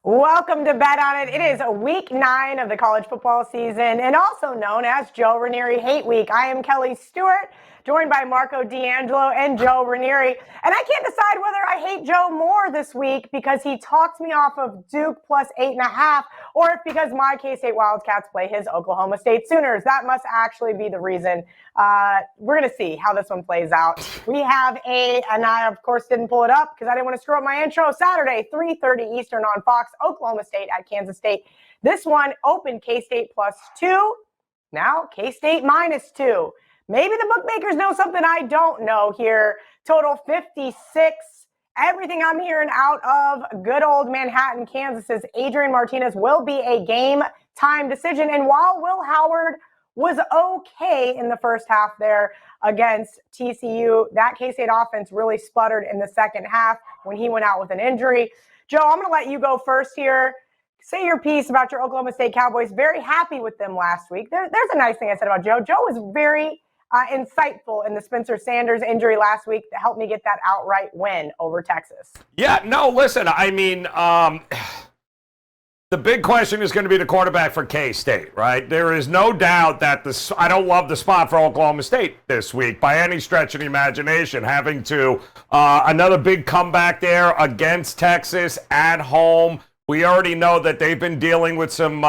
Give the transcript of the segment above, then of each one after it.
Welcome to Bet On It. It is week 9 of the college football season and also known as Joe Raineri Hate Week. I am Kelly Stewart, joined by Marco D'Angelo and Joe Raineri. And I can't decide whether I hate Joe more this week because he talked me off of Duke plus 8.5, or if because my K-State Wildcats play his Oklahoma State Sooners. That must actually be the reason. We're going to see how this one plays out. We have and I, of course, didn't pull it up because I didn't want to screw up my intro. Saturday, 3:30 Eastern on Fox, Oklahoma State at Kansas State. This one opened K-State +2. Now K-State -2. Maybe the bookmakers know something I don't know here. Total 56. Everything I'm hearing out of good old Manhattan, Kansas is Adrian Martinez will be a game-time decision. And while Will Howard was okay in the first half there against TCU, that K-State offense really sputtered in the second half when he went out with an injury. Joe, I'm going to let you go first here. Say your piece about your Oklahoma State Cowboys. Very happy with them last week. There's a nice thing I said about Joe. Joe was very insightful in the Spencer Sanders injury last week to help me get that outright win over Texas. Yeah, no, listen, I mean, the big question is going to be the quarterback for K-State, right? There is no doubt that I don't love the spot for Oklahoma State this week by any stretch of the imagination, having to another big comeback there against Texas at home. We already know that they've been dealing with some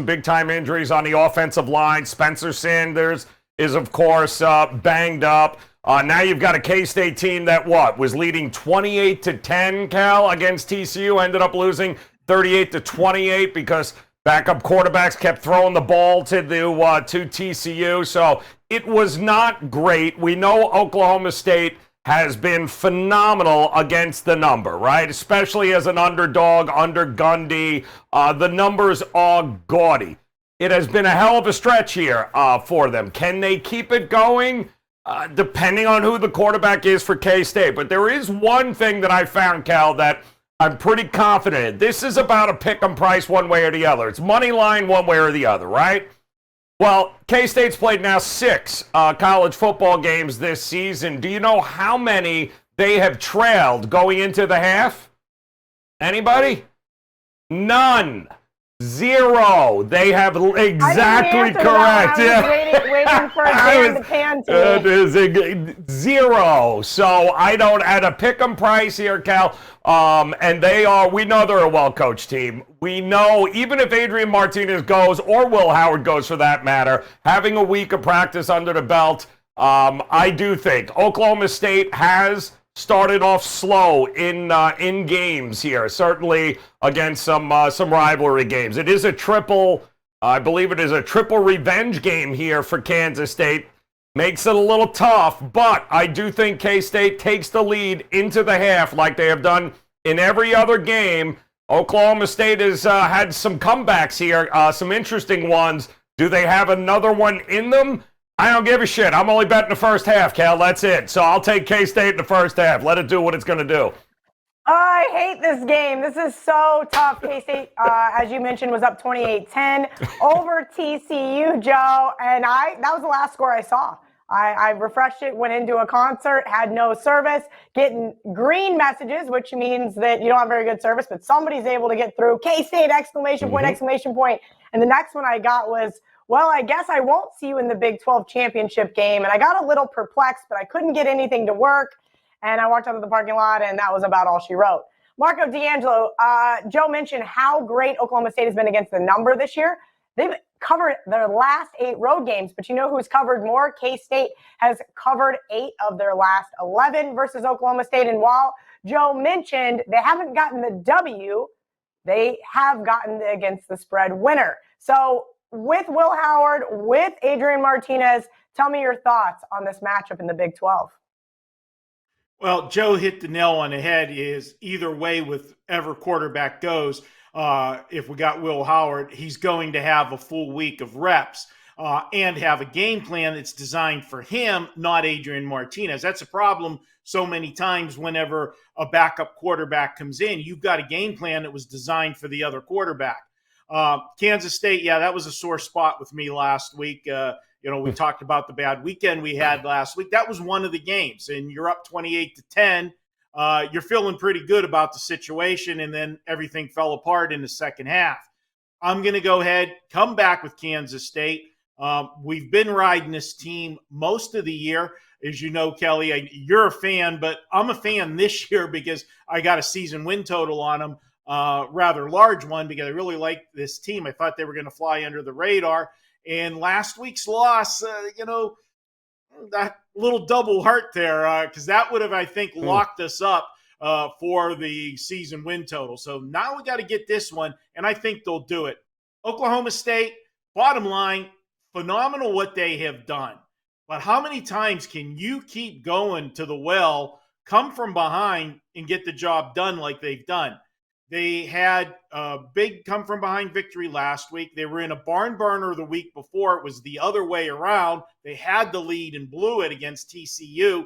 big-time injuries on the offensive line. Spencer Sanders is, of course, banged up. Now you've got a K-State team that was leading 28-10, Cal, against TCU, ended up losing 38-28 because backup quarterbacks kept throwing the ball to TCU. So it was not great. We know Oklahoma State has been phenomenal against the number, right? Especially as an underdog under Gundy. The numbers are gaudy. It has been a hell of a stretch here for them. Can they keep it going? Depending on who the quarterback is for K-State. But there is one thing that I found, Cal, that I'm pretty confident in. This is about a pick 'em price one way or the other. It's money line one way or the other, right? Well, K-State's played now 6 college football games this season. Do you know how many they have trailed going into the half? Anybody? None. 0. They have exactly correct. I was waiting for a Dan to pan to. It is 0. So I don't at a pick 'em price here, Cal. And we know they're a well-coached team. We know even if Adrian Martinez goes, or Will Howard goes for that matter, having a week of practice under the belt, I do think Oklahoma State has started off slow in games here, certainly against some rivalry games. It is I believe it is a triple revenge game here for Kansas State. Makes it a little tough, but I do think K-State takes the lead into the half like they have done in every other game. Oklahoma State has had some comebacks here, some interesting ones. Do they have another one in them? I don't give a shit. I'm only betting the first half, Cal. That's it. So I'll take K-State in the first half. Let it do what it's going to do. I hate this game. This is so tough. K-State, as you mentioned, was up 28-10 over TCU, Joe. And that was the last score I saw. I refreshed it, went into a concert, had no service, getting green messages, which means that you don't have very good service, but somebody's able to get through. K-State, exclamation point, exclamation point. And the next one I got was, well, I guess I won't see you in the Big 12 championship game. And I got a little perplexed, but I couldn't get anything to work. And I walked out of the parking lot, and that was about all she wrote. Marco D'Angelo, Joe mentioned how great Oklahoma State has been against the number this year. They've covered their last 8 road games, but you know who's covered more? K-State has covered 8 of their last 11 versus Oklahoma State. And while Joe mentioned they haven't gotten the W, they have gotten the against the spread winner. So with Will Howard, with Adrian Martinez, tell me your thoughts on this matchup in the Big 12. Well, Joe hit the nail on the head. Is either way, whichever quarterback goes, if we got Will Howard, he's going to have a full week of reps and have a game plan that's designed for him, not Adrian Martinez. That's a problem so many times whenever a backup quarterback comes in. You've got a game plan that was designed for the other quarterback. Kansas State, yeah, that was a sore spot with me last week. We talked about the bad weekend we had last week. That was one of the games, and you're up 28-10. you're feeling pretty good about the situation, and then everything fell apart in the second half. I'm going to go ahead, come back with Kansas State. We've been riding this team most of the year. As you know, Kelly, you're a fan, but I'm a fan this year because I got a season win total on them, rather large one, because I really like this team. I thought they were going to fly under the radar. And last week's loss, that little double heart there, because that would have, I think, locked us up for the season win total. So now we got to get this one, and I think they'll do it. Oklahoma State, bottom line, phenomenal what they have done. But how many times can you keep going to the well, come from behind, and get the job done like they've done? They had a big come-from-behind victory last week. They were in a barn burner the week before. It was the other way around. They had the lead and blew it against TCU.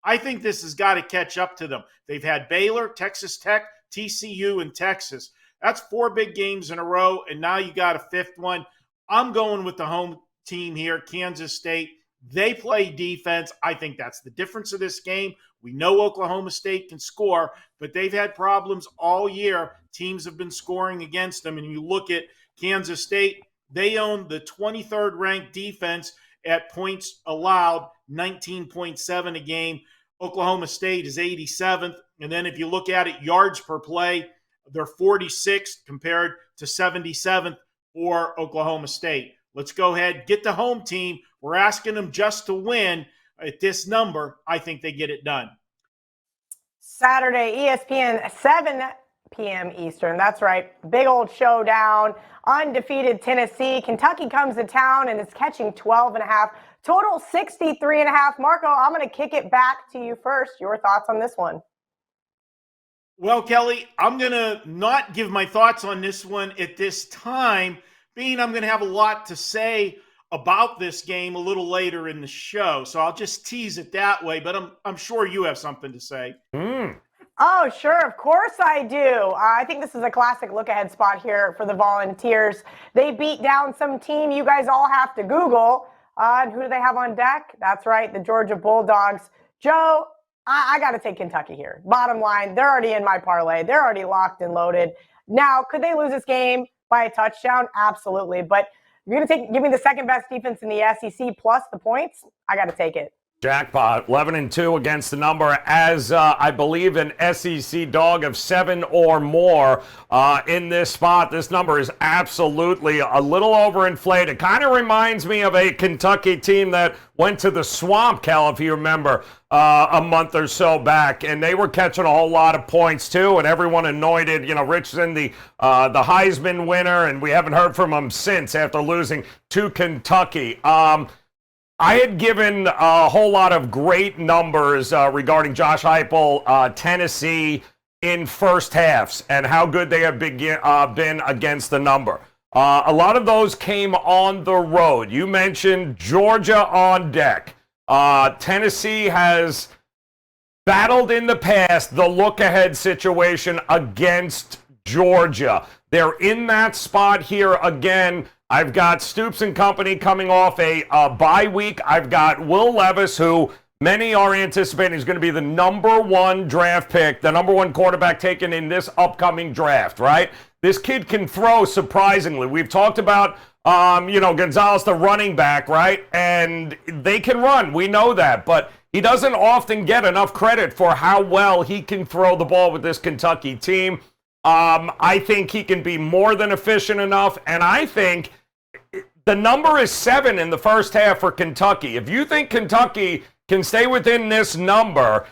I think this has got to catch up to them. They've had Baylor, Texas Tech, TCU, and Texas. That's 4 big games in a row, and now you got a 5th one. I'm going with the home team here, Kansas State. They play defense. I think that's the difference of this game. We know Oklahoma State can score, but they've had problems all year. Teams have been scoring against them. And you look at Kansas State, they own the 23rd ranked defense at points allowed, 19.7 a game. Oklahoma State is 87th. And then if you look at it, yards per play, they're 46th compared to 77th for Oklahoma State. Let's go ahead, get the home team. We're asking them just to win at this number. I think they get it done. Saturday, ESPN, 7 p.m. Eastern. That's right. Big old showdown. Undefeated Tennessee. Kentucky comes to town and is catching 12.5. Total 63.5. Marco, I'm going to kick it back to you first. Your thoughts on this one? Well, Kelly, I'm going to not give my thoughts on this one at this time, being I'm going to have a lot to say about this game a little later in the show. So I'll just tease it that way, but I'm sure you have something to say. Oh, sure. Of course I do. I think this is a classic look-ahead spot here for the Volunteers. They beat down some team you guys all have to Google. And who do they have on deck? That's right, the Georgia Bulldogs. Joe, I got to take Kentucky here. Bottom line, they're already in my parlay. They're already locked and loaded. Now, could they lose this game by a touchdown? Absolutely. But if you're going to give me the second best defense in the SEC plus the points, I got to take it. Jackpot, 11-2 against the number as I believe an SEC dog of 7 or more in this spot. This number is absolutely a little overinflated. Kind of reminds me of a Kentucky team that went to the Swamp, Cal, if you remember, a month or so back, and they were catching a whole lot of points too, and everyone anointed, Richardson, the Heisman winner, and we haven't heard from him since after losing to Kentucky. I had given a whole lot of great numbers regarding Josh Heupel, Tennessee in first halves and how good they have been against the number. A lot of those came on the road. You mentioned Georgia on deck. Tennessee has battled in the past the look-ahead situation against Georgia. They're in that spot here again. I've got Stoops and company coming off a bye week. I've got Will Levis, who many are anticipating is going to be the number 1 draft pick, the number 1 quarterback taken in this upcoming draft, right? This kid can throw, surprisingly. We've talked about, Gonzalez, the running back, right? And they can run. We know that. But he doesn't often get enough credit for how well he can throw the ball with this Kentucky team. I think he can be more than efficient enough, and I think the number is 7 in the first half for Kentucky. If you think Kentucky can stay within this number,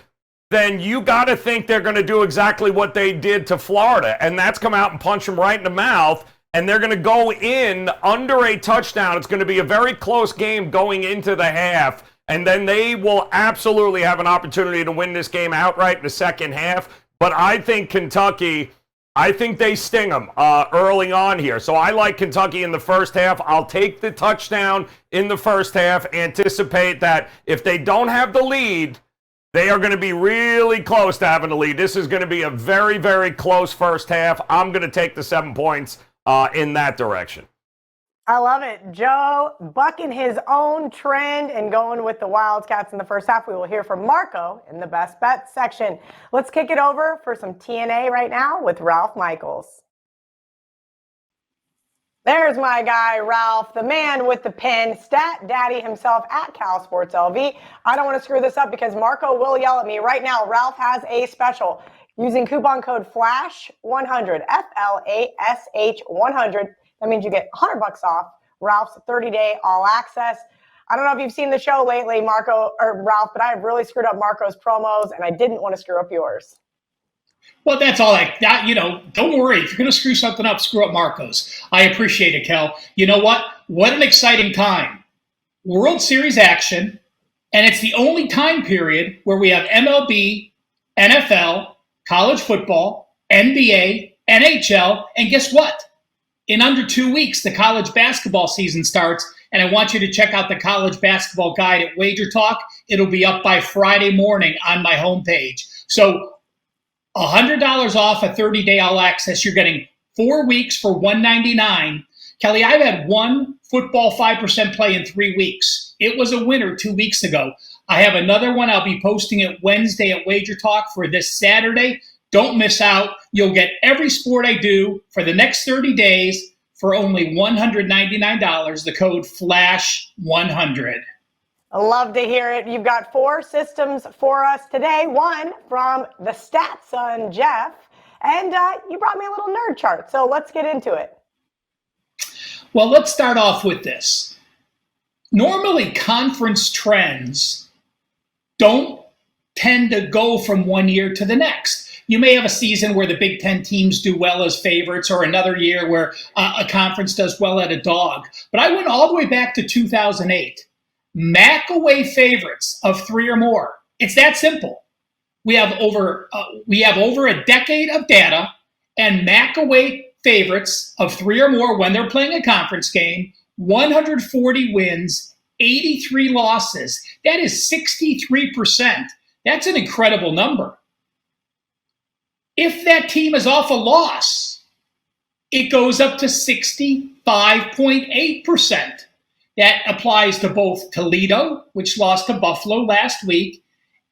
then you got to think they're going to do exactly what they did to Florida, and that's come out and punch them right in the mouth, and they're going to go in under a touchdown. It's going to be a very close game going into the half, and then they will absolutely have an opportunity to win this game outright in the second half. But I think Kentucky, I think they sting them early on here. So I like Kentucky in the first half. I'll take the touchdown in the first half. Anticipate that if they don't have the lead, they are going to be really close to having the lead. This is going to be a very, very close first half. I'm going to take the 7 points in that direction. I love it. Joe bucking his own trend and going with the Wildcats in the first half. We will hear from Marco in the best bet section. Let's kick it over for some TNA right now with Ralph Michaels. There's my guy, Ralph, the man with the pin, stat daddy himself at Cal Sports LV. I don't want to screw this up because Marco will yell at me. Right now, Ralph has a special using coupon code FLASH100, FLASH 100. That means you get $100 off Ralph's 30-day all access. I don't know if you've seen the show lately, Marco or Ralph, but I have really screwed up Marco's promos, and I didn't want to screw up yours. Well, that's all that, don't worry. If you're going to screw something up, screw up Marco's. I appreciate it, Kel. You know what? What an exciting time. World Series action, and it's the only time period where we have MLB, NFL, college football, NBA, NHL, and guess what? In under 2 weeks, the college basketball season starts, and I want you to check out the college basketball guide at Wager Talk. It'll be up by Friday morning on my homepage. So $100 off a 30-day all access. You're getting 4 weeks for $199. Kelly, I've had one football 5% play in 3 weeks. It was a winner 2 weeks ago. I have another one I'll be posting it Wednesday at Wager Talk for this Saturday. Don't miss out. You'll get every sport I do for the next 30 days for only $199. The code FLASH100. I love to hear it. You've got 4 systems for us today. One from the stats son, Jeff. And you brought me a little nerd chart. So let's get into it. Well, let's start off with this. Normally, conference trends don't tend to go from one year to the next. You may have a season where the Big Ten teams do well as favorites, or another year where a conference does well at a dog. But I went all the way back to 2008. MAC away favorites of 3 or more. It's that simple. We have over a decade of data, and MAC away favorites of 3 or more when they're playing a conference game. 140 wins, 83 losses. That is 63%. That's an incredible number. If that team is off a loss, it goes up to 65.8%. That applies to both Toledo, which lost to Buffalo last week,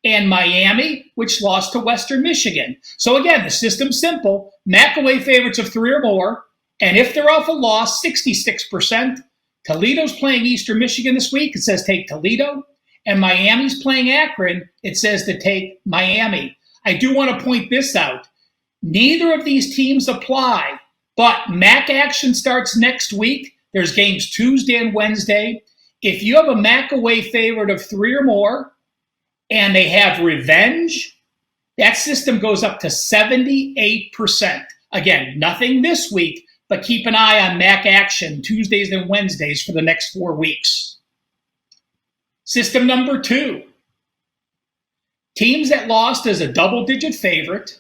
and Miami, which lost to Western Michigan. So again, the system's simple. MAC away favorites of 3 or more, and if they're off a loss, 66%. Toledo's playing Eastern Michigan this week. It says take Toledo. And Miami's playing Akron. It says to take Miami. I do want to point this out. Neither of these teams apply, but MAC action starts next week. There's games Tuesday and Wednesday. If you have a MAC away favorite of 3 or more and they have revenge, that system goes up to 78%. Again, nothing this week, but keep an eye on MAC action Tuesdays and Wednesdays for the next 4 weeks. System number 2. Teams that lost as a double-digit favorite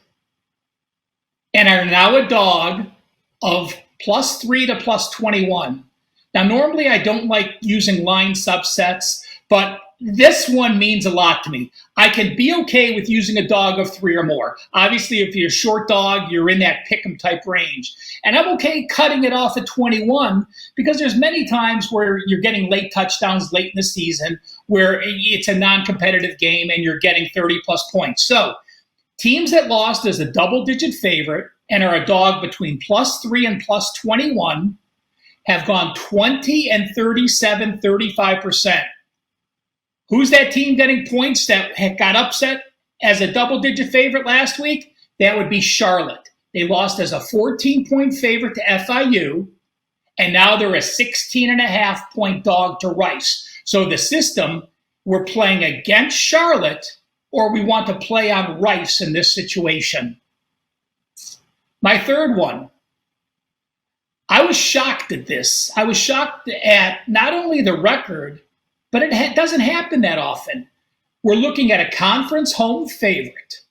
and are now a dog of +3 to +21. Now, normally I don't like using line subsets, but this one means a lot to me. I can be okay with using a dog of 3 or more. Obviously, if you're a short dog, you're in that pick'em type range. And I'm okay cutting it off at 21 because there's many times where you're getting late touchdowns late in the season where it's a non-competitive game and you're getting 30-plus points. So teams that lost as a double-digit favorite and are a dog between +3 and +21 have gone 20 and 37, 35%. Who's that team getting points that got upset as a double-digit favorite last week? That would be Charlotte. They lost as a 14-point favorite to FIU, and now they're a 16.5-point dog to Rice. So the system, we're playing against Charlotte, or we want to play on Rice in this situation. My third one. I was shocked at this. I was shocked at not only the record, but it doesn't happen that often. We're looking at a conference home favorite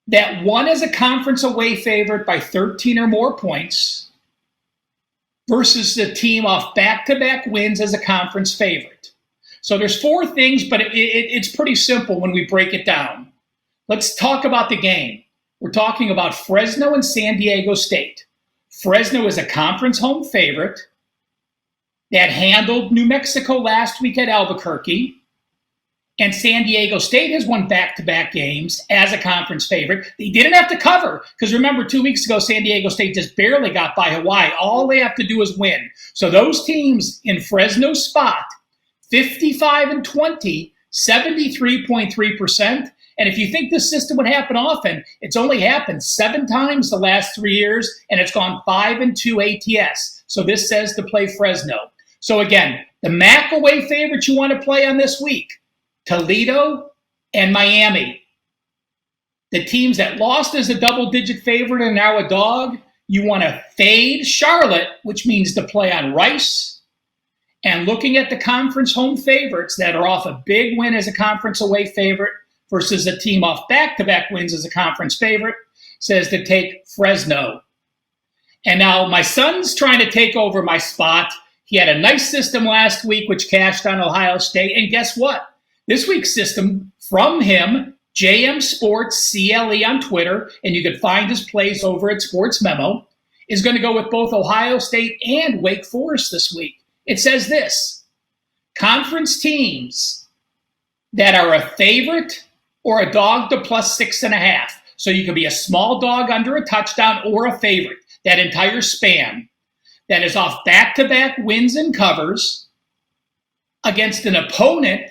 that won as a conference away favorite by 13 or more points versus the team off back-to-back wins as a conference favorite. So there's 4 things, but it's pretty simple when we break it down. Let's talk about the game. We're talking about Fresno and San Diego State. Fresno is a conference home favorite that handled New Mexico last week at Albuquerque. And San Diego State has won back-to-back games as a conference favorite. They didn't have to cover because remember 2 weeks ago, San Diego State just barely got by Hawaii. All they have to do is win. So those teams in Fresno's spot, 55-20, 73.3%. And if you think this system would happen often, it's only happened 7 times the last 3 years, and it's gone 5-2 ATS. So this says to play Fresno. So again, the MAC away favorites you want to play on this week, Toledo and Miami. The teams that lost as a double-digit favorite and now a dog, you want to fade Charlotte, which means to play on Rice. And looking at the conference home favorites that are off a big win as a conference away favorite versus a team off back-to-back wins as a conference favorite, says to take Fresno. And now my son's trying to take over my spot. He had a nice system last week, which cashed on Ohio State. And guess what? This week's system from him, JM Sports CLE on Twitter, and you can find his plays over at Sports Memo, is going to go with both Ohio State and Wake Forest this week. It says this: conference teams that are a favorite or a dog to plus 6.5. So you can be a small dog under a touchdown or a favorite, that entire span, that is off back-to-back wins and covers against an opponent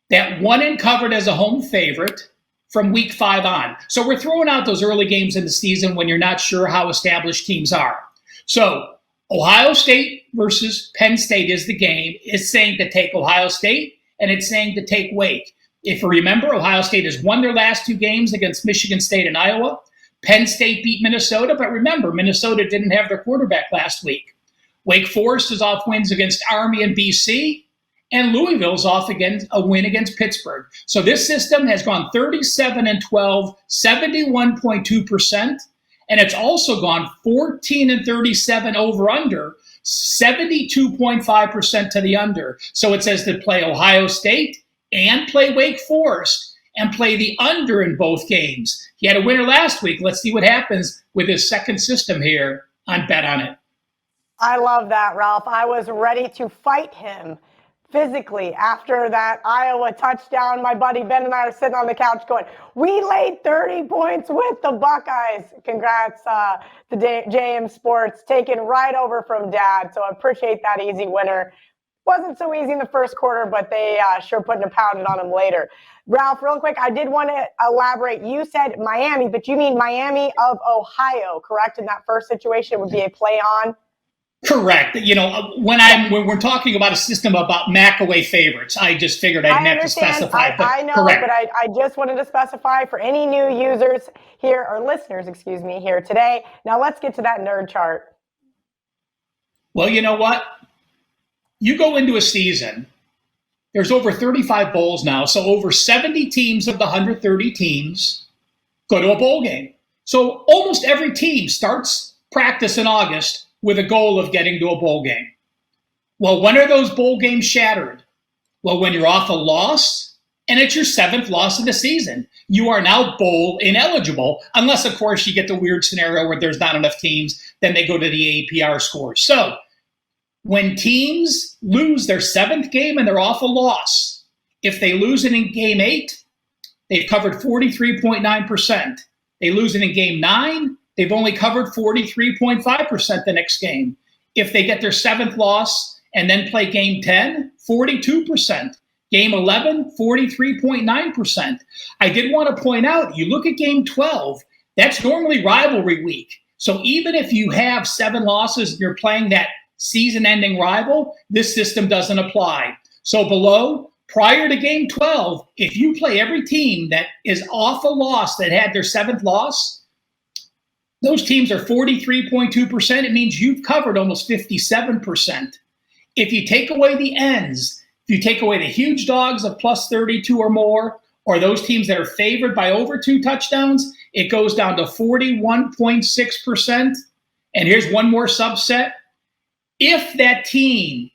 that won and covered as a home favorite from week 5 on. So we're throwing out those early games in the season when you're not sure how established teams are. So Ohio State versus Penn State is the game. It's saying to take Ohio State, and it's saying to take Wake. If you remember, Ohio State has won their last 2 games against Michigan State and Iowa. Penn State beat Minnesota, but remember, Minnesota didn't have their quarterback last week. Wake Forest is off wins against Army and BC. And Louisville's off against a win against Pittsburgh. So this system has gone 37-12, 71.2%. And it's also gone 14-37 over-under, 72.5% to the under. So it says to play Ohio State and play Wake Forest and play the under in both games. He had a winner last week. Let's see what happens with his second system here on Bet On It. I love that, Ralph. I was ready to fight him physically after that Iowa touchdown. My buddy Ben and I are sitting on the couch going, we laid 30 points with the Buckeyes. Congrats to JM Sports, taken right over from Dad. So I appreciate that easy winner. Wasn't so easy in the first quarter, but they sure putting a pounding on him later. Ralph, real quick, I did want to elaborate. You said Miami, but you mean Miami of Ohio, correct? In that first situation, it would be a play on? Correct. You know, when we're talking about a system about MAC away favorites, I just figured I didn't have to specify. I know, correct. But I just wanted to specify for any new users here, or listeners, excuse me, here today. Now let's get to that nerd chart. Well, you know what? You go into a season, there's over 35 bowls now, so over 70 teams of the 130 teams go to a bowl game. So almost every team starts practice in August with a goal of getting to a bowl game. Well, when are those bowl games shattered? Well, when you're off a loss, and it's your 7th loss of the season. You are now bowl ineligible, unless, of course, you get the weird scenario where there's not enough teams, then they go to the APR score. So when teams lose their 7th game and they're off a loss, if they lose it in game 8, they've covered 43.9%. They lose it in game 9, they've only covered 43.5% the next game. If they get their 7th loss and then play game 10, 42%. Game 11, 43.9%. I did want to point out, you look at game 12, that's normally rivalry week. So even if you have 7 losses and you're playing that season-ending rival, this system doesn't apply. So below, prior to game 12, if you play every team that is off a loss that had their 7th loss, those teams are 43.2%. It means you've covered almost 57%. If you take away the ends, if you take away the huge dogs of plus 32 or more, or those teams that are favored by over 2 touchdowns, it goes down to 41.6%. And here's one more subset. If that team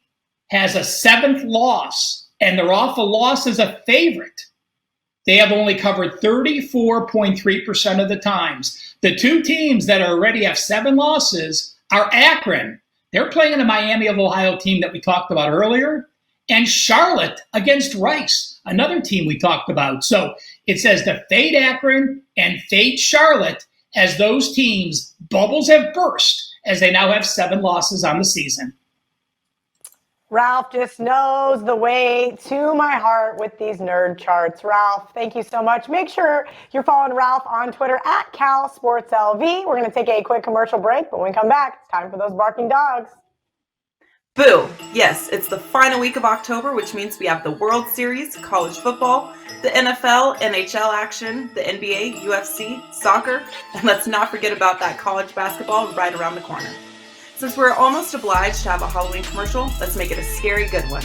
has a 7th loss and they're off a loss as a favorite, they have only covered 34.3% of the times. The 2 teams that already have 7 losses are Akron. They're playing in a Miami of Ohio team that we talked about earlier. And Charlotte against Rice, another team we talked about. So it says to fade Akron and fade Charlotte as those teams' bubbles have burst as they now have 7 losses on the season. Ralph just knows the way to my heart with these nerd charts. Ralph, thank you so much. Make sure you're following Ralph on Twitter at CalSportsLV. We're going to take a quick commercial break, but when we come back, it's time for those barking dogs. Boo! Yes, it's the final week of October, which means we have the World Series, college football, the NFL, NHL action, the NBA, UFC, soccer, and let's not forget about that college basketball right around the corner. Since we're almost obliged to have a Halloween commercial, let's make it a scary good one.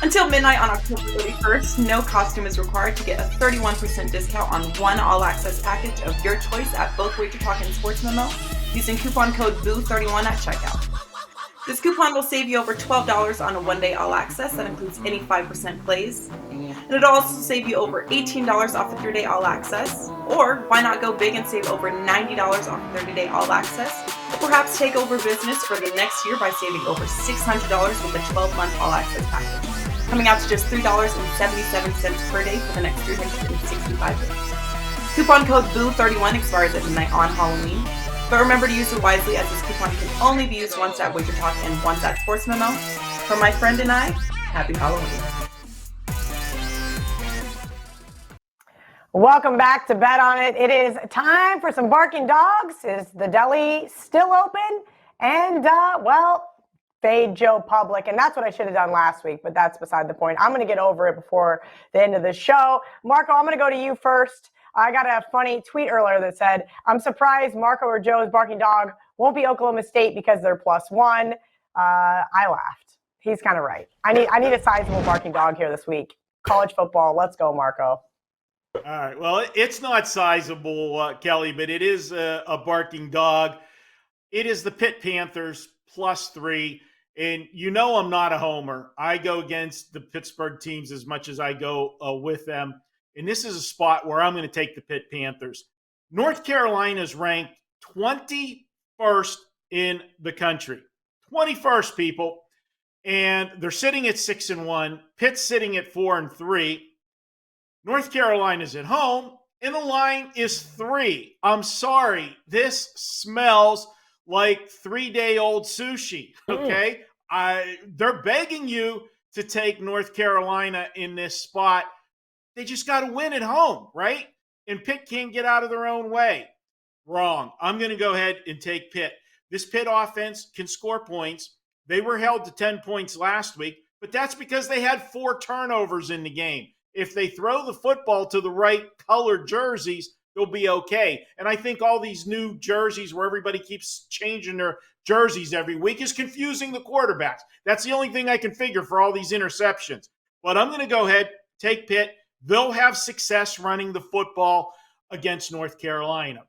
Until midnight on October 31st, no costume is required to get a 31% discount on one all-access package of your choice at both Wager Talk and Sports Memo using coupon code BOO31 at checkout. This coupon will save you over $12 on a one-day all-access that includes any 5% plays. And it'll also save you over $18 off the 3-day all-access. Or why not go big and save over $90 off the 30-day all-access? Or perhaps take over business for the next year by saving over $600 with a 12-month all-access package. Coming out to just $3.77 per day for the next 365 days. Coupon code BOO31 expires at midnight on Halloween. But remember to use it wisely, as this coupon can only be used once at Wager Talk and once at Sports Memo. From my friend and I, happy Halloween. Welcome back to Bet On It. It is time for some barking dogs. Is the deli still open? And, fade Joe Public. And that's what I should have done last week, but that's beside the point. I'm going to get over it before the end of the show. Marco, I'm going to go to you first. I got a funny tweet earlier that said, I'm surprised Marco or Joe's barking dog won't be Oklahoma State because they're +1. I laughed. He's kind of right. I need a sizable barking dog here this week. College football. Let's go, Marco. All right. Well, it's not sizable, Kelly, but it is a barking dog. It is the Pitt Panthers +3. And you know I'm not a homer. I go against the Pittsburgh teams as much as I go with them. And this is a spot where I'm going to take the Pitt Panthers. North Carolina is ranked 21st in the country. 21st, people. And they're sitting at 6-1. Pitt's sitting at 4-3. North Carolina's at home, and the line is 3. I'm sorry. This smells like 3-day-old sushi, okay? They're begging you to take North Carolina in this spot. They just got to win at home, right? And Pitt can't get out of their own way. Wrong. I'm going to go ahead and take Pitt. This Pitt offense can score points. They were held to 10 points last week, but that's because they had 4 turnovers in the game. If they throw the football to the right colored jerseys, they'll be okay. And I think all these new jerseys where everybody keeps changing their jerseys every week is confusing the quarterbacks. That's the only thing I can figure for all these interceptions. But I'm going to go ahead, take Pitt. They'll have success running the football against North Carolina.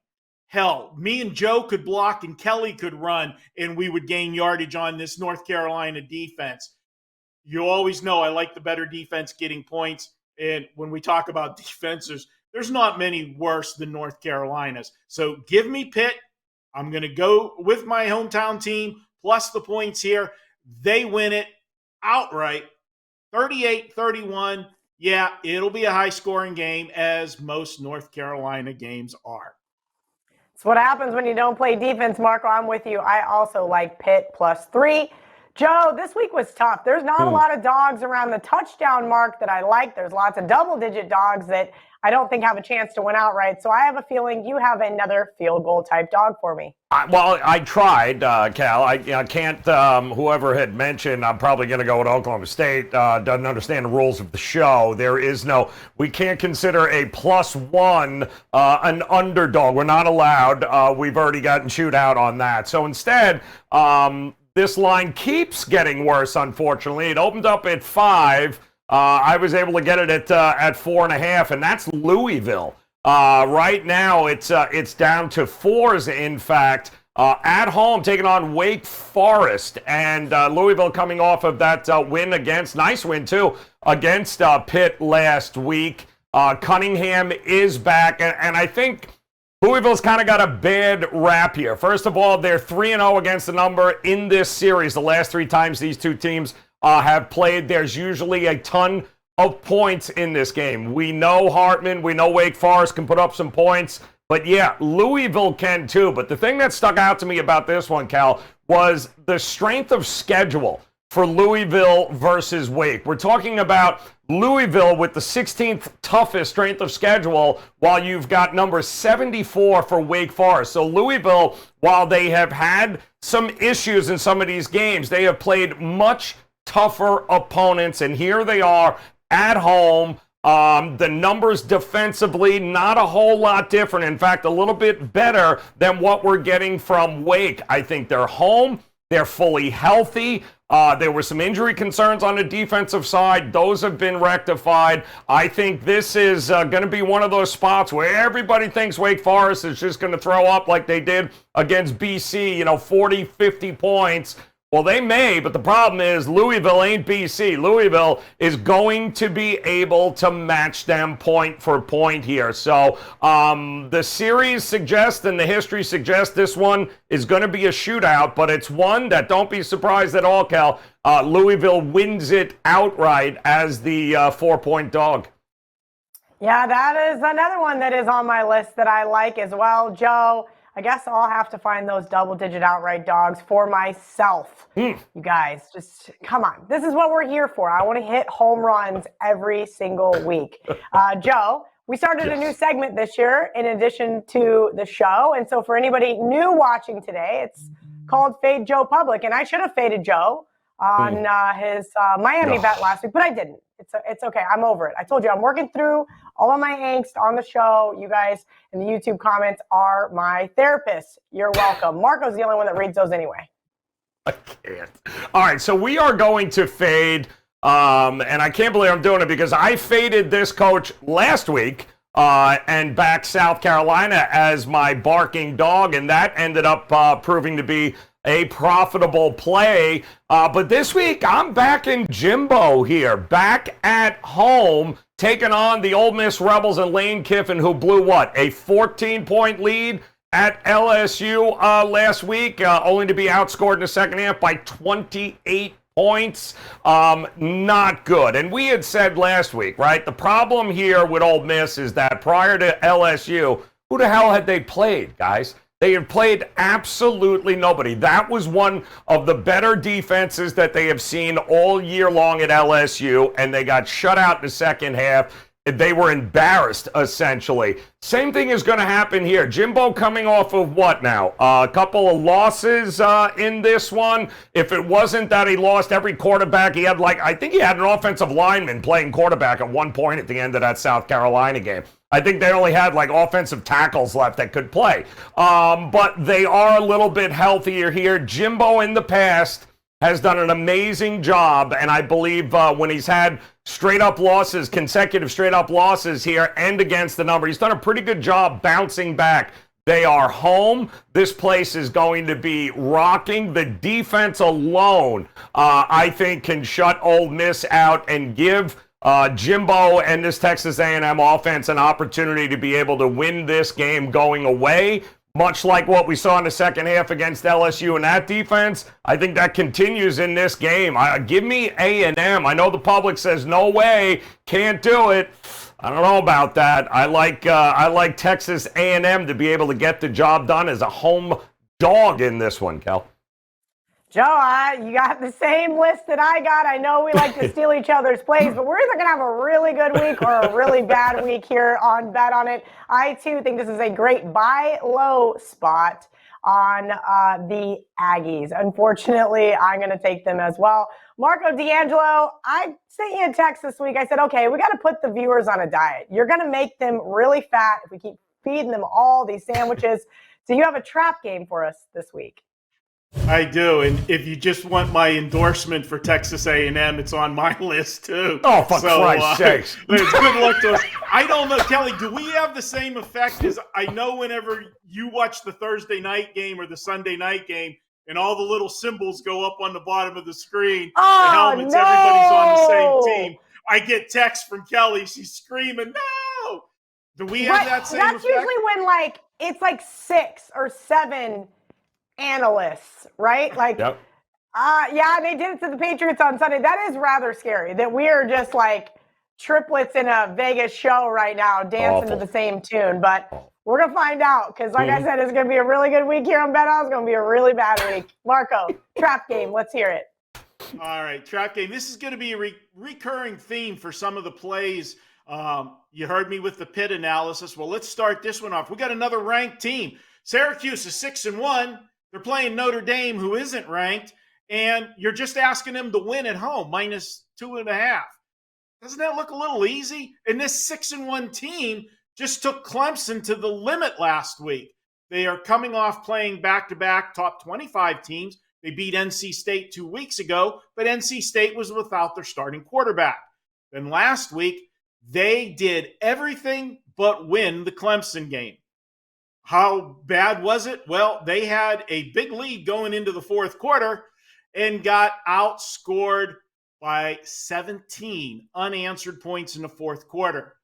Hell, me and Joe could block and Kelly could run, and we would gain yardage on this North Carolina defense. You always know I like the better defense getting points. And when we talk about defenses, there's not many worse than North Carolina's. So give me Pitt. I'm going to go with my hometown team plus the points here. They win it outright, 38-31. Yeah, it'll be a high-scoring game, as most North Carolina games are. It's what happens when you don't play defense, Marco. I'm with you. I also like Pitt +3. Joe, this week was tough. There's not a lot of dogs around the touchdown mark that I like. There's lots of double-digit dogs that I don't think have a chance to win outright. So I have a feeling you have another field goal type dog for me. I tried, Cal. I can't, whoever had mentioned, I'm probably going to go with Oklahoma State, doesn't understand the rules of the show. We can't consider a +1 an underdog. We're not allowed. We've already gotten chewed out on that. So instead, this line keeps getting worse, unfortunately. It opened up at 5. I was able to get it at 4.5, and that's Louisville. Right now, it's down to 4s, in fact, at home, taking on Wake Forest. And Louisville coming off of that nice win, too, against Pitt last week. Cunningham is back, and I think Louisville's kind of got a bad rap here. First of all, they're 3-0 against the number in this series. The last 3 times these two teams have played, there's usually a ton of points in this game. We know Hartman, we know Wake Forest can put up some points, but yeah, Louisville can too. But the thing that stuck out to me about this one, Cal, was the strength of schedule for Louisville versus Wake. We're talking about Louisville with the 16th toughest strength of schedule, while you've got number 74 for Wake Forest. So Louisville, while they have had some issues in some of these games, they have played much tougher opponents, and here they are at home. The numbers defensively, not a whole lot different. In fact, a little bit better than what we're getting from Wake. I think they're home. They're fully healthy. There were some injury concerns on the defensive side. Those have been rectified. I think this is going to be one of those spots where everybody thinks Wake Forest is just going to throw up like they did against BC, 40, 50 points. Well, they may, but the problem is Louisville ain't BC. Louisville is going to be able to match them point for point here. So the series suggests and the history suggests this one is going to be a shootout, but it's one that, don't be surprised at all, Cal, Louisville wins it outright as the 4-point dog. Yeah, that is another one that is on my list that I like as well. Joe, I guess I'll have to find those double-digit outright dogs for myself. You guys, just come on. This is what we're here for. I want to hit home runs every single week. Joe, we started a new segment this year in addition to the show. And so for anybody new watching today, it's called Fade Joe Public. And I should have faded Joe on his Miami bet last week, but I didn't. It's okay. I'm over it. I told you I'm working through all of my angst on the show. You guys in the YouTube comments are my therapists. You're welcome. Marco's the only one that reads those anyway. I can't. All right, so we are going to fade, and I can't believe I'm doing it because I faded this coach last week and backed South Carolina as my barking dog, and that ended up proving to be a profitable play. But this week, I'm backing Jimbo here, back at home, taking on the Ole Miss Rebels and Lane Kiffin, who blew what, a 14-point lead at LSU last week, only to be outscored in the second half by 28 points. Not good. And we had said last week, right, the problem here with Ole Miss is that prior to LSU, who the hell had they played, guys? They have played absolutely nobody. That was one of the better defenses that they have seen all year long at LSU, and they got shut out in the second half. They were embarrassed, essentially. Same thing is going to happen here. Jimbo coming off of what now? A couple of losses in this one. If it wasn't that he lost every quarterback, he had I think he had an offensive lineman playing quarterback at one point at the end of that South Carolina game. I think they only had offensive tackles left that could play. But they are a little bit healthier here. Jimbo in the past has done an amazing job, and I believe when he's had straight-up losses, consecutive straight-up losses here and against the number, he's done a pretty good job bouncing back. They are home. This place is going to be rocking. The defense alone, I think, can shut Ole Miss out and give Jimbo and this Texas A&M offense an opportunity to be able to win this game going away. Much like what we saw in the second half against LSU and that defense, I think that continues in this game. Give me A&M. I know the public says, no way, can't do it. I don't know about that. I like Texas A&M to be able to get the job done as a home dog in this one, Kel. Joe, you got the same list that I got. I know we like to steal each other's plays, but we're either going to have a really good week or a really bad week here on Bet On It. I, too, think this is a great buy low spot on the Aggies. Unfortunately, I'm going to take them as well. Marco D'Angelo, I sent you a text this week. I said, okay, we got to put the viewers on a diet. You're going to make them really fat if we keep feeding them all these sandwiches. So you have a trap game for us this week. I do, and if you just want my endorsement for Texas A&M, it's on my list too. Oh, for Christ's sakes! It's good luck to us. I don't know, Kelly. Do we have the same effect? As I know, whenever you watch the Thursday night game or the Sunday night game, and all the little symbols go up on the bottom of the screen, the helmets, no! Everybody's on the same team. I get texts from Kelly. She's screaming, "No!" Do we have that same effect? That's usually when it's like 6 or 7 analysts, right? Like, Yep. yeah, they did it to the Patriots on Sunday. That is rather scary that we are just like triplets in a Vegas show right now dancing to the same tune. But we're going to find out because, like I said, it's going to be a really good week here on Bet House. It's going to be a really bad week. Marco, trap game. Let's hear it. All right, trap game. This is going to be a recurring theme for some of the plays. You heard me with the Pitt analysis. Well, let's start this one off. We got another ranked team. Syracuse is 6-1. They're playing Notre Dame, who isn't ranked, and you're just asking them to win at home, -2.5. Doesn't that look a little easy? And this 6-1 team just took Clemson to the limit last week. They are coming off playing back-to-back top 25 teams. They beat NC State 2 weeks ago, but NC State was without their starting quarterback. Then last week, they did everything but win the Clemson game. How bad was it? Well, they had a big lead going into the fourth quarter and got outscored by 17 unanswered points in the fourth quarter.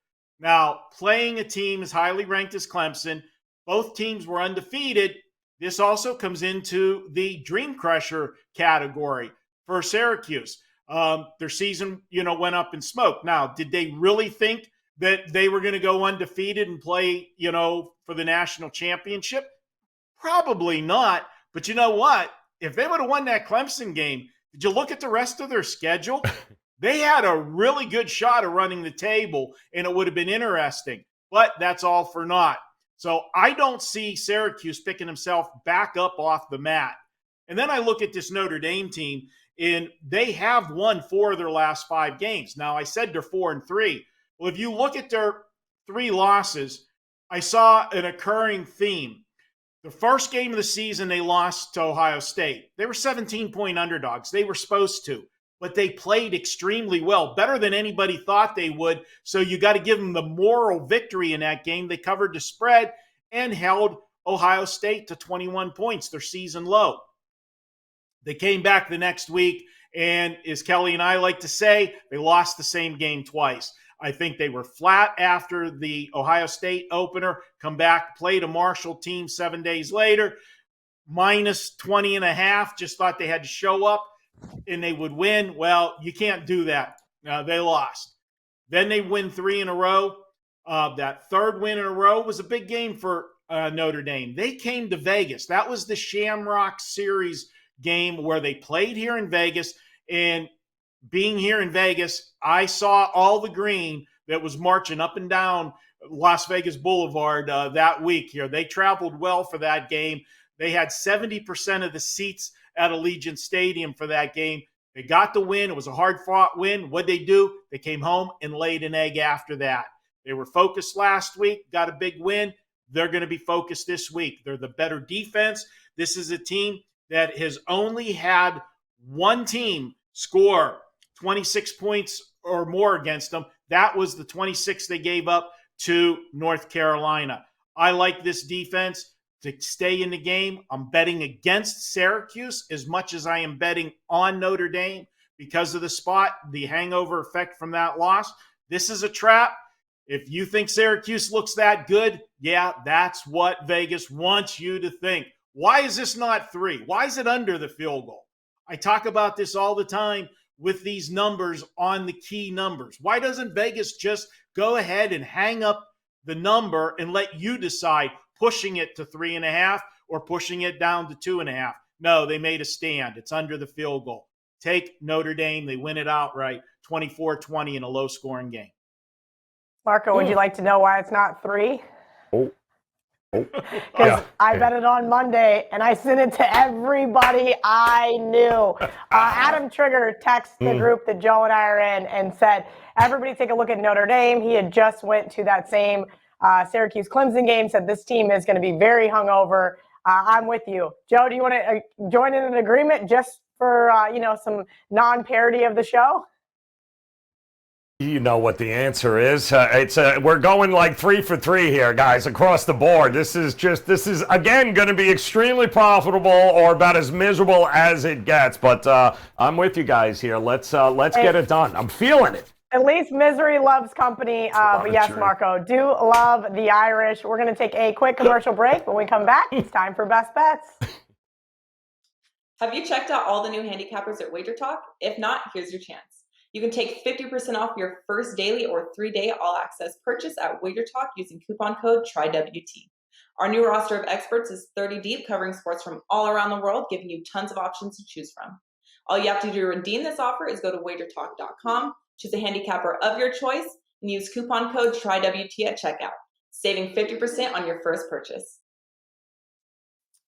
Now, playing a team as highly ranked as Clemson, both teams were undefeated. This also comes into the Dream Crusher category for Syracuse. Their season, went up in smoke. Now, did they really think that they were going to go undefeated and play, for the national championship? Probably not. But you know what? If they would have won that Clemson game, did you look at the rest of their schedule? They had a really good shot of running the table, and it would have been interesting. But that's all for naught. So I don't see Syracuse picking himself back up off the mat. And then I look at this Notre Dame team, and they have won 4 of their last 5 games. Now, I said they're 4-3. Well, if you look at their 3 losses, I saw an occurring theme. The first game of the season, they lost to Ohio State. They were 17-point underdogs. They were supposed to, but they played extremely well, better than anybody thought they would. So you got to give them the moral victory in that game. They covered the spread and held Ohio State to 21 points, their season low. They came back the next week, and as Kelly and I like to say, they lost the same game twice. I think they were flat after the Ohio State opener, come back, played a Marshall team 7 days later, -20.5, just thought they had to show up and they would win. Well, you can't do that. They lost. Then they win 3 in a row. That third win in a row was a big game for Notre Dame. They came to Vegas. That was the Shamrock Series game where they played here in Vegas, and being here in Vegas, I saw all the green that was marching up and down Las Vegas Boulevard that week here. They traveled well for that game. They had 70% of the seats at Allegiant Stadium for that game. They got the win. It was a hard-fought win. What'd they do? They came home and laid an egg after that. They were focused last week, got a big win. They're going to be focused this week. They're the better defense. This is a team that has only had one team score 26 points or more against them. That was the 26 they gave up to North Carolina. I like this defense to stay in the game. I'm betting against Syracuse as much as I am betting on Notre Dame because of the spot, the hangover effect from that loss. This is a trap. If you think Syracuse looks that good, yeah, that's what Vegas wants you to think. Why is this not 3? Why is it under the field goal? I talk about this all the time with these numbers on the key numbers. Why doesn't Vegas just go ahead and hang up the number and let you decide pushing it to 3.5 or pushing it down to 2.5? No, they made a stand. It's under the field goal. Take Notre Dame. They win it outright, 24-20 in a low-scoring game. Marco, would you like to know why it's not 3? Because I bet it on Monday, and I sent it to everybody I knew. Adam Trigger texted the group that Joe and I are in and said, everybody take a look at Notre Dame. He had just went to that same Syracuse-Clemson game, said this team is going to be very hungover. I'm with you. Joe, do you want to join in an agreement just for, some non-parody of the show? You know what the answer is. We're going like 3 for 3 here, guys, across the board. This is again going to be extremely profitable or about as miserable as it gets. But I'm with you guys here. Let's get it done. I'm feeling it. At least misery loves company. But yes, true. Marco, do love the Irish. We're going to take a quick commercial break. When we come back, it's time for Best Bets. Have you checked out all the new handicappers at Wager Talk? If not, here's your chance. You can take 50% off your first daily or 3-day all-access purchase at Wager Talk using coupon code TRYWT. Our new roster of experts is 30 deep, covering sports from all around the world, giving you tons of options to choose from. All you have to do to redeem this offer is go to wagertalk.com, choose a handicapper of your choice, and use coupon code TRYWT at checkout, saving 50% on your first purchase.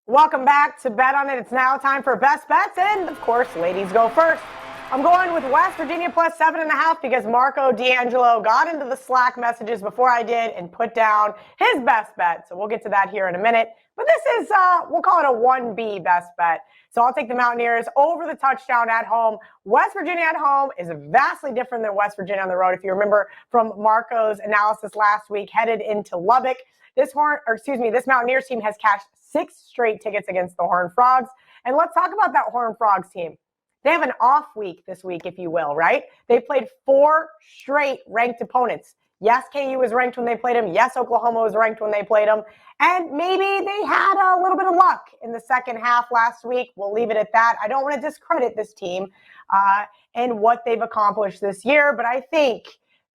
Welcome back to Bet On It. It's now time for Best Bets, and of course, ladies go first. I'm going with West Virginia plus 7.5 because Marco D'Angelo got into the Slack messages before I did and put down his best bet. So we'll get to that here in a minute. But this is, we'll call it a 1B best bet. So I'll take the Mountaineers over the touchdown at home. West Virginia at home is vastly different than West Virginia on the road. If you remember from Marco's analysis last week, headed into Lubbock, this Mountaineers team has cashed 6 straight tickets against the Horned Frogs. And let's talk about that Horned Frogs team. They have an off week this week, if you will, right? They played 4 straight ranked opponents. Yes, KU was ranked when they played them. Yes, Oklahoma was ranked when they played them. And maybe they had a little bit of luck in the second half last week. We'll leave it at that. I don't want to discredit this team and what they've accomplished this year, but I think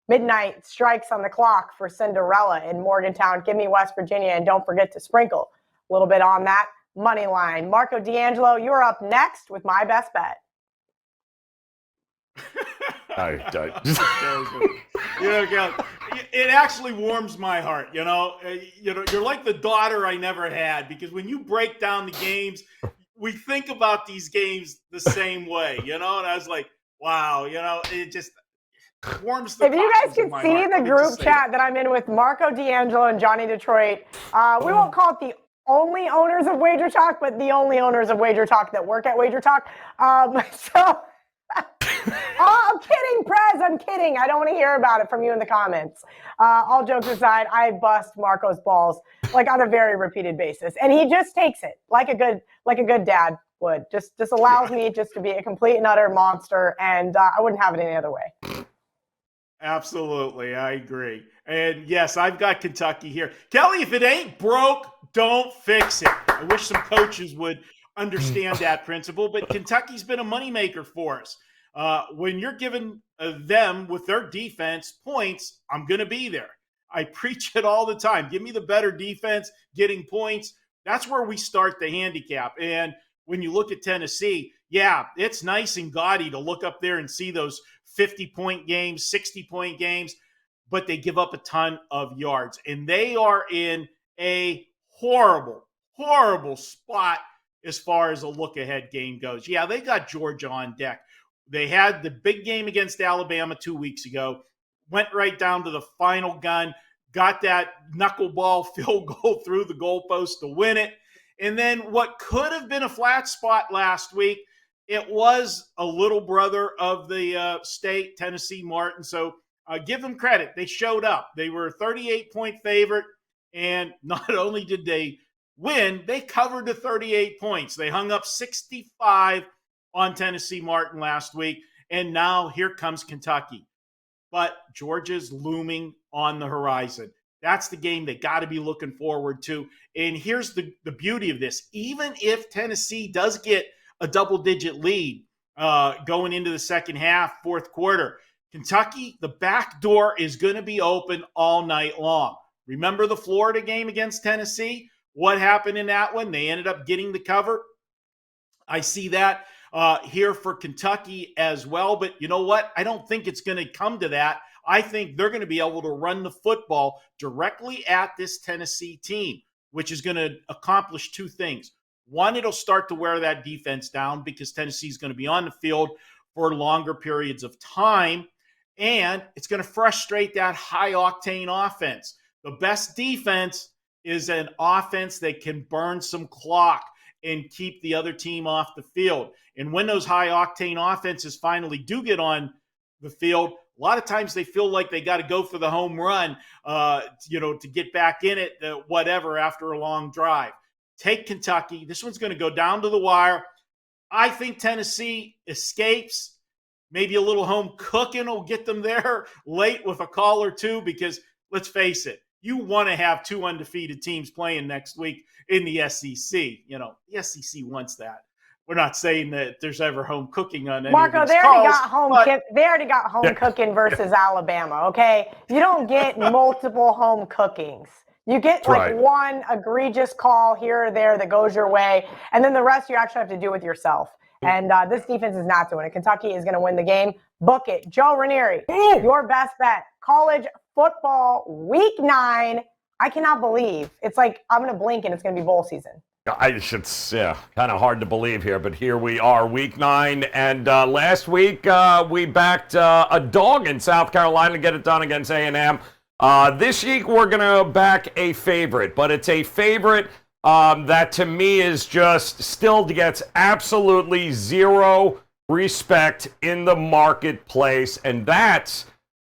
midnight strikes on the clock for Cinderella in Morgantown. Give me West Virginia, and don't forget to sprinkle a little bit on that money line. Marco D'Angelo, you're up next with my best bet. It actually warms my heart. You're like the daughter I never had, because when you break down the games, we think about these games the same way, and I was like, wow, it just warms the If you guys can see heart. the group chat that I'm in with Marco D'Angelo and Johnny Detroit, we won't call it the only owners of Wager Talk, but the only owners of Wager Talk that work at Wager Talk. Oh, I'm kidding, Prez. I'm kidding. I don't want to hear about it from you in the comments. All jokes aside, I bust Marco's balls like on a very repeated basis, and he just takes it like a good dad would. Just allows me just to be a complete and utter monster, and I wouldn't have it any other way. Absolutely, I agree. And yes, I've got Kentucky here. Kelly, if it ain't broke, don't fix it. I wish some coaches would understand that principle, but Kentucky's been a moneymaker for us. When you're giving them, with their defense, points, I'm going to be there. I preach it all the time. Give me the better defense, getting points. That's where we start the handicap. And when you look at Tennessee, yeah, it's nice and gaudy to look up there and see those 50-point games, 60-point games, but they give up a ton of yards. And they are in a horrible, horrible spot as far as a look-ahead game goes. Yeah, they got Georgia on deck. They had the big game against Alabama 2 weeks ago, went right down to the final gun, got that knuckleball field goal through the goalpost to win it. And then what could have been a flat spot last week, it was a little brother of the state, Tennessee Martin. So give them credit. They showed up. They were a 38-point favorite, and not only did they win, they covered the 38 points. They hung up 65 on Tennessee Martin last week, and now here comes Kentucky. But Georgia's looming on the horizon. That's the game they got to be looking forward to. And here's the beauty of this. Even if Tennessee does get a double-digit lead going into the second half, fourth quarter, Kentucky, the back door is going to be open all night long. Remember the Florida game against Tennessee? What happened in that one? They ended up getting the cover. I see that here for Kentucky as well. But you know what? I don't think it's going to come to that. I think they're going to be able to run the football directly at this Tennessee team, which is going to accomplish 2 things. One, it'll start to wear that defense down because Tennessee is going to be on the field for longer periods of time. And it's going to frustrate that high-octane offense. The best defense is an offense that can burn some clock and keep the other team off the field. And when those high-octane offenses finally do get on the field, a lot of times they feel like they got to go for the home run, to get back in it, whatever, after a long drive. Take Kentucky. This one's going to go down to the wire. I think Tennessee escapes. maybe a little home cooking will get them there late with a call or two, because let's face it, you want to have two undefeated teams playing next week in the SEC. The SEC wants that. We're not saying that there's ever home cooking on any Marco, of these they calls. already got home cooking versus Alabama, okay? You don't get multiple home cookings. You get one egregious call here or there that goes your way, and then the rest you actually have to do with yourself. And this defense is not doing it. Kentucky is going to win the game. Book it. Joe Raineri, your best bet. College football week 9. I cannot believe. It's like I'm going to blink and it's going to be bowl season. It's kind of hard to believe here, but here we are, week 9. And last week we backed a dog in South Carolina to get it done against A&M. This week we're going to back a favorite, but it's a favorite that to me is just still gets absolutely zero respect in the marketplace, and that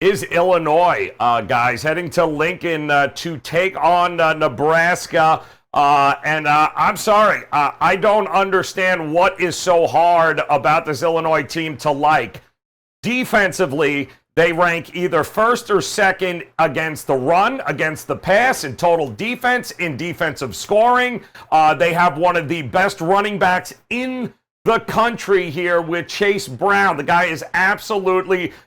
is Illinois, guys, heading to Lincoln to take on Nebraska. I'm sorry, I don't understand what is so hard about this Illinois team to like. Defensively, they rank either first or second against the run, against the pass, in total defense, in defensive scoring. They have one of the best running backs in the country here with Chase Brown. The guy is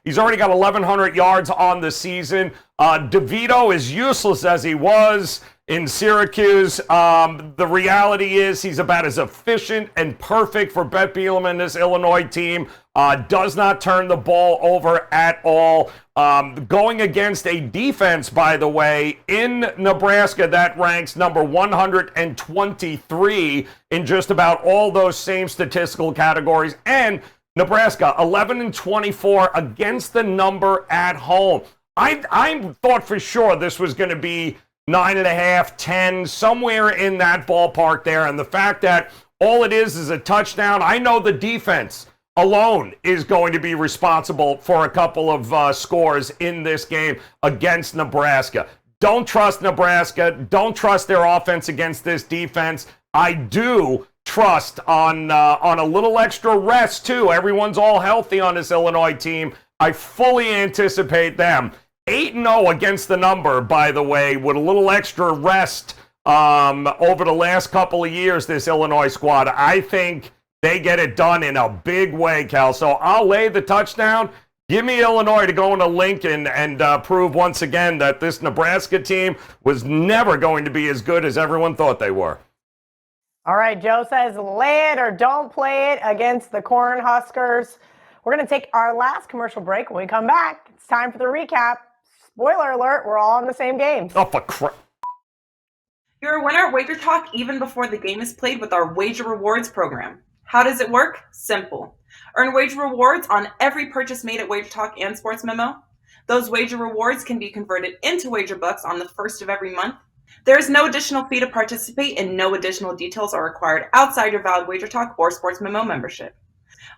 he's already got 1,100 yards on the season. DeVito, as useless as he was in Syracuse, the reality is he's about as efficient and perfect for Brett Bielema, this Illinois team. Does not turn the ball over at all. Going against a defense, by the way, in Nebraska that ranks number 123 in just about all those same statistical categories. And Nebraska, 11-24 against the number at home. I thought for sure this was going to be 9.5, 10, somewhere in that ballpark there. And the fact that all it is a touchdown, I know the defense alone is going to be responsible for a couple of scores in this game against Nebraska. Don't trust Nebraska. Don't trust their offense against this defense. I do trust on a little extra rest, too. Everyone's all healthy on this Illinois team. I fully anticipate them 8-0 against the number, by the way, with a little extra rest over the last couple of years, this Illinois squad. I think they get it done in a big way, Cal. So I'll lay the touchdown. Give me Illinois to go into Lincoln and prove once again that this Nebraska team was never going to be as good as everyone thought they were. All right, Joe says lay it or don't play it against the Cornhuskers. We're going to take our last commercial break. When we come back, it's time for the recap. Spoiler alert, we're all in the same game. Oh, for crap. You're a winner at Wager Talk even before the game is played with our Wager Rewards program. How does it work? Simple. Earn wager rewards on every purchase made at Wager Talk and Sports Memo. Those wager rewards can be converted into wager bucks on the first of every month. There is no additional fee to participate, and no additional details are required outside your valid Wager Talk or Sports Memo membership.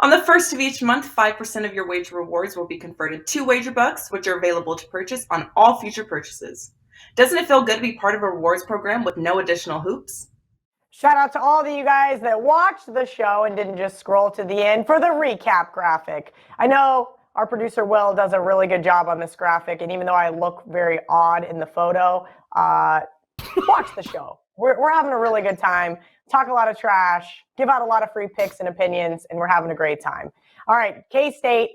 On the first of each month, 5% of your wager rewards will be converted to wager bucks, which are available to purchase on all future purchases. Doesn't it feel good to be part of a rewards program with no additional hoops? Shout out to all of you guys that watched the show and didn't just scroll to the end for the recap graphic. I know our producer Will does a really good job on this graphic, and even though I look very odd in the photo, watch the show. We're having a really good time, talk a lot of trash, give out a lot of free picks and opinions, and we're having a great time. All right, K-State,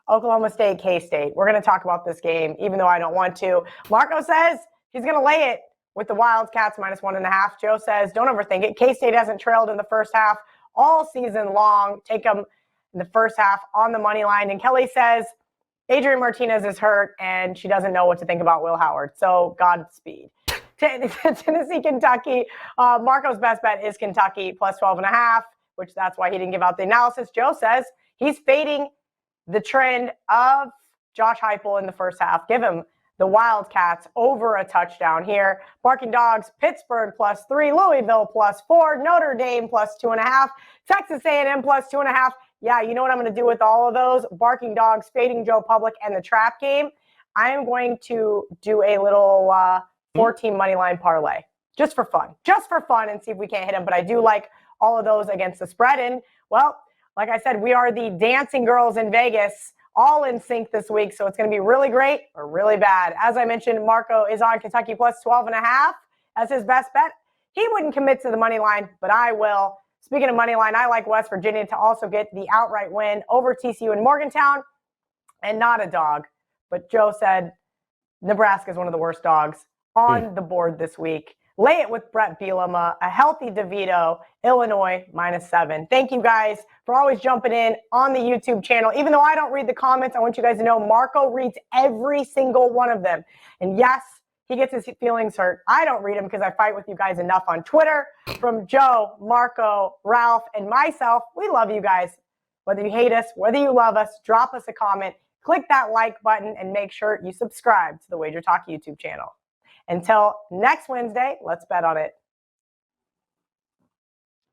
Oklahoma State, K-State. We're going to talk about this game, even though I don't want to. Marco says he's going to lay it with the Wildcats -1.5. Joe says don't overthink it. K-State hasn't trailed in the first half all season long. Take them in the first half on the money line. And Kelly says Adrian Martinez is hurt, and she doesn't know what to think about Will Howard. So Godspeed. Tennessee, Kentucky. Marco's best bet is Kentucky +12.5, which that's why he didn't give out the analysis. Joe says he's fading the trend of Josh Heupel in the first half. Give him the Wildcats over a touchdown here. Barking Dogs, Pittsburgh +3, Louisville +4, Notre Dame +2.5, Texas A&M +2.5. Yeah, you know what I'm going to do with all of those? Barking Dogs, fading Joe Public, and the trap game. I am going to do a little 14 money line parlay just for fun, and see if we can't hit them. But I do like all of those against the spread. And well, Like I said, we are the dancing girls in Vegas, all in sync this week. So it's going to be really great or really bad. As I mentioned, Marco is on Kentucky plus 12.5 as his best bet. He wouldn't commit to the money line, but I will. Speaking of money line, I like West Virginia to also get the outright win over TCU in Morgantown, and not a dog. But Joe said Nebraska is one of the worst dogs on the board this week. Lay it with Brett Bielema, a healthy DeVito, Illinois -7. Thank you guys for always jumping in on the YouTube channel. Even though I don't read the comments, I want you guys to know Marco reads every single one of them. And yes, he gets his feelings hurt. I don't read them because I fight with you guys enough on Twitter. From Joe, Marco, Ralph, and myself, we love you guys. Whether you hate us, whether you love us, drop us a comment, click that like button, and make sure you subscribe to the Wager Talk YouTube channel. Until next Wednesday, let's bet on it.